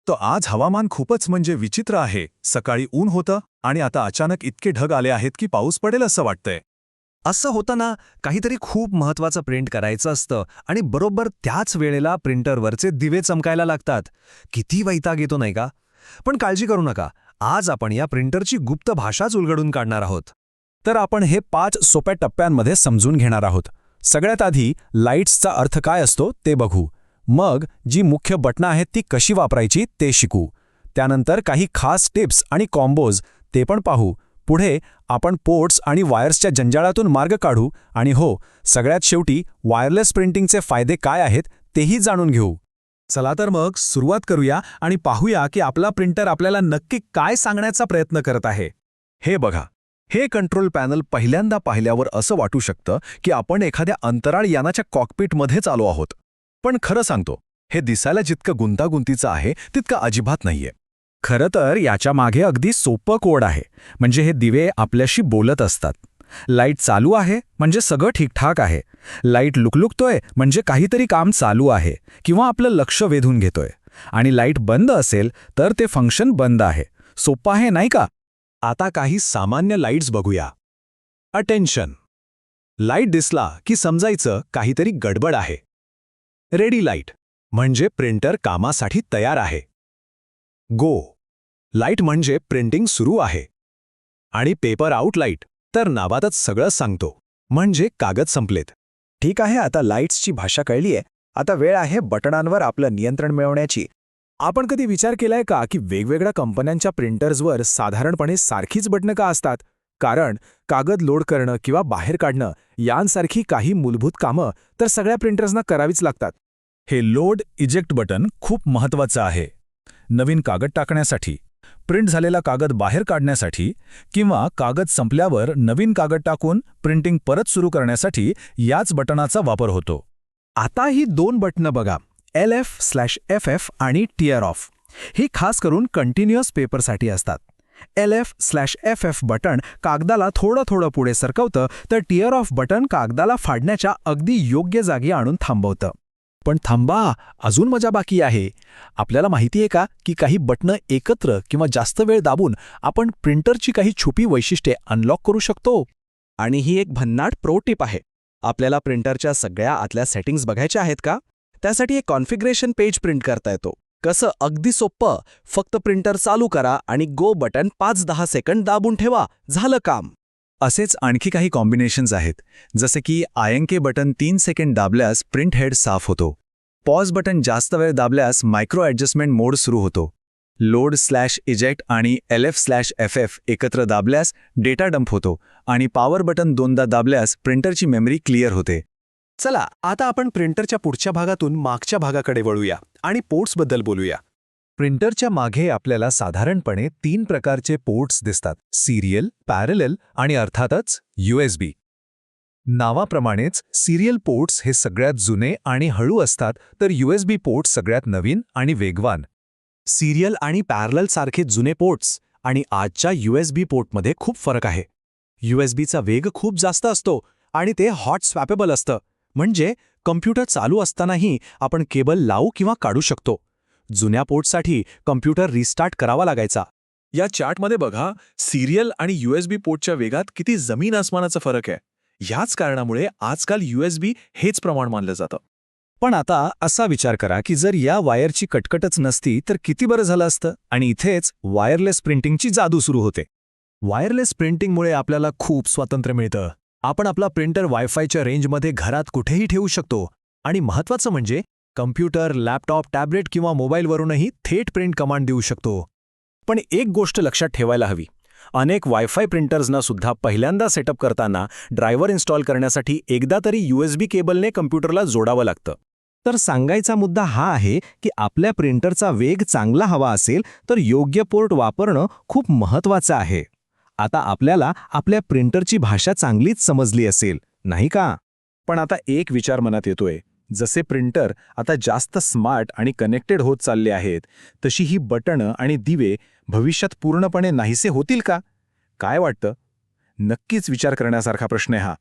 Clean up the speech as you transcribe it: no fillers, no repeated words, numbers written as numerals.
तर आज हवामान खूपच म्हणजे विचित्र आहे. सकाळी ऊन होतं आणि आता अचानक इतके ढग आले आहेत की पाऊस पडेल असं वाटतंय. असं होतं ना, काहीतरी खूप महत्वाचं प्रिंट करायचं असतं आणि बरोबर त्याच वेळेला प्रिंटरवरचे दिवे चमकायला लागतात. किती वैताग येतो नाही का? पण काळजी करू नका, आज आपण या प्रिंटरची गुप्त भाषाच उलगडून काढणार आहोत. तर आपण हे 5 सोप्या टप्प्यांमध्ये समजून घेणार आहोत. सगळ्यात आधी लाईट्सचा अर्थ काय असतो ते बघू. मग जी मुख्य बटणं आहेत ती कशी वापरायची ते शिकू. त्यानंतर काही खास टिप्स आणि कॉम्बोज ते पण पाहू. पुढे आपण पोर्ट्स आणि वायर्सच्या जंजाळातून मार्ग काढू आणि हो, सगळ्यात शेवटी वायरलेस प्रिंटिंगचे फायदे काय आहेत तेही जाणून घेऊ. चला तर मग सुरुवात करूया आणि पाहूया की आपला प्रिंटर आपल्याला नक्की काय सांगण्याचा प्रयत्न करत आहे. हे बघा, हे कंट्रोल पॅनल पहिल्यांदा पाहिल्यावर असं वाटू शकतं की आपण एखाद्या अंतराळ यानाच्या कॉकपिटमध्येच आलो आहोत. पण खरं सांगतो, हे दिसायला जितकं गुंतागुंतीचं आहे तितकं अजिबात नाहीये. खरं तर याच्या मागे अगदी सोपं कोड आहे. म्हणजे हे दिवे आपल्याशी बोलत असतात. लाईट चालू आहे म्हणजे सगळं ठीकठाक आहे. लाईट लुकलुकतोय म्हणजे काहीतरी काम चालू आहे किंवा आपलं लक्ष वेधून घेतोय. आणि लाईट बंद असेल तर ते फंक्शन बंद आहे. सोपं आहे नाही का? आता काही सामान्य लाईट्स बघूया. अटेन्शन. लाईट दिसला की समजायचं काहीतरी गडबड आहे. रेडी लाईट म्हणजे प्रिंटर कामासाठी तयार आहे. गो लाईट म्हणजे प्रिंटिंग सुरू आहे. आणि पेपर आउट लाईट तर नावातच सगळं सांगतो, म्हणजे कागद संपलेत. ठीक आहे, आता लाईट्सची भाषा कळलीये. आता वेळ आहे बटणांवर आपलं नियंत्रण मिळवण्याची. आपण कधी विचार केलाय का की वेगवेगळ्या कंपन्यांच्या प्रिंटर्सवर साधारणपणे सारखीच बटणं का असतात? कारण कागद लोड करणं किंवा बाहेर काढणं यांसारखी काही मूलभूत कामं तर सगळ्या प्रिंटर्सना करावीच लागतात. हे लोड इजेक्ट बटन खूप महत्त्वाचं आहे. नवीन कागद टाकण्यासाठी, प्रिंट झालेला कागद बाहेर काढण्यासाठी किंवा कागद संपल्यावर नवीन कागद टाकून प्रिंटिंग परत सुरू करण्यासाठी याच बटनाचा वापर होतो. आता ही 2 बटणं बघा, LF/FF आणि टिअर ऑफ. ही खास करून कंटिन्युअस पेपरसाठी असतात. LF/FF बटण कागदाला थोडं थोडं पुढे सरकवतं, तर टिअर ऑफ बटण कागदाला फाडण्याच्या अगदी योग्य जागी आणून थांबवतं. पण थांबा, अजून मजा बाकी आहे. आपल्याला माहिती आहे का की काही बटणं एकत्र किंवा जास्त वेळ दाबून आपण प्रिंटरची काही छुपी वैशिष्ट्ये अनलॉक करू शकतो. आणि ही एक भन्नाट प्रो टिप आहे. आपल्याला प्रिंटरच्या सगळ्या आतल्या सेटिंग्ज बघायच्या आहेत का? त्यासाठी एक कॉन्फिगरेशन पेज प्रिंट करता येतो. कसं? अगदी सोपं. फक्त प्रिंटर चालू करा आणि गो बटन 5-10 सेकंड दाबून ठेवा, झालं काम. असेच आणखी काही कॉम्बिनेशन्स आहेत, जसे की INK बटन 3 सेकंड दाबल्यास प्रिंट हेड साफ होतो. पॉज बटन जास्त वेळ दाबल्यास मायक्रो ॲडजस्टमेंट मोड सुरू होतो. लोड/इजेक्ट आणि LF/FF एकत्र दाबल्यास डेटा डंप होतो आणि पॉवर बटन 2दा दाबल्यास प्रिंटरची मेमरी क्लिअर होते. चला, आता आपण प्रिंटरच्या पुढच्या भागातून मागच्या भागाकडे वळूया आणि पोर्ट्सबद्दल बोलूया. प्रिंटरच्या मागे आपल्याला साधारणपणे 3 प्रकारचे पोर्ट्स दिसतात: सिरियल, पॅरलल आणि अर्थातच USB. नावाप्रमाणेच सिरियल पोर्ट्स हे सगळ्यात जुने आणि हळू असतात, तर USB पोर्ट्स सगळ्यात नवीन आणि वेगवान. सिरियल आणि पॅरलल सारखे जुने पोर्ट्स आणि आजच्या USB पोर्टमध्ये खूप फरक आहे. USBचा वेग खूप जास्त असतो आणि ते हॉट स्वॅपेबल असतं. म्हणजे कम्प्युटर चालू असतानाही आपण केबल लावू किंवा काढू शकतो. जुन्या पोर्टसाठी कम्प्युटर रिस्टार्ट करावा लागायचा. या चार्टमध्ये बघा, सिरियल आणि USB पोर्टच्या वेगात किती जमीन आसमानाचा फरक आहे. ह्याच कारणामुळे आजकाल USB हेच प्रमाण मानलं जातं. पण आता असा विचार करा की जर या वायरची कटकटच नसती तर किती बरं झालं असतं. आणि इथेच वायरलेस प्रिंटिंगची जादू सुरू होते. वायरलेस प्रिंटिंगमुळे आपल्याला खूप स्वातंत्र्य मिळतं. आपण आपला प्रिंटर वायफायच्या रेंजमध्ये घरात कुठेही ठेवू शकतो. आणि महत्त्वाचं म्हणजे कम्प्युटर, लॅपटॉप, टॅबलेट किंवा मोबाईलवरूनही थेट प्रिंट कमांड देऊ शकतो. पण एक गोष्ट लक्षात ठेवायला हवी. अनेक वायफाय प्रिंटर्सना सुद्धा पहिल्यांदा सेटअप करताना ड्रायव्हर इन्स्टॉल करण्यासाठी एकदा तरी USB केबलने कम्प्युटरला जोडावं लागतं. तर सांगायचा मुद्दा हा आहे की आपल्या प्रिंटरचा वेग चांगला हवा असेल तर योग्य पोर्ट वापरणं खूप महत्त्वाचं आहे. आता आपल्याला आपल्या प्रिंटरची भाषा चांगलीच समजली असेल, नाही का? पण आता एक विचार मनात येतोय. जसे प्रिंटर आता जास्त स्मार्ट आणि कनेक्टेड होत चालले आहेत, तशी ही बटणं आणि दिवे भविष्यात पूर्णपणे नाहीसे होतील का? काय वाटतं? नक्कीच विचार करण्यासारखा प्रश्न आहे हा.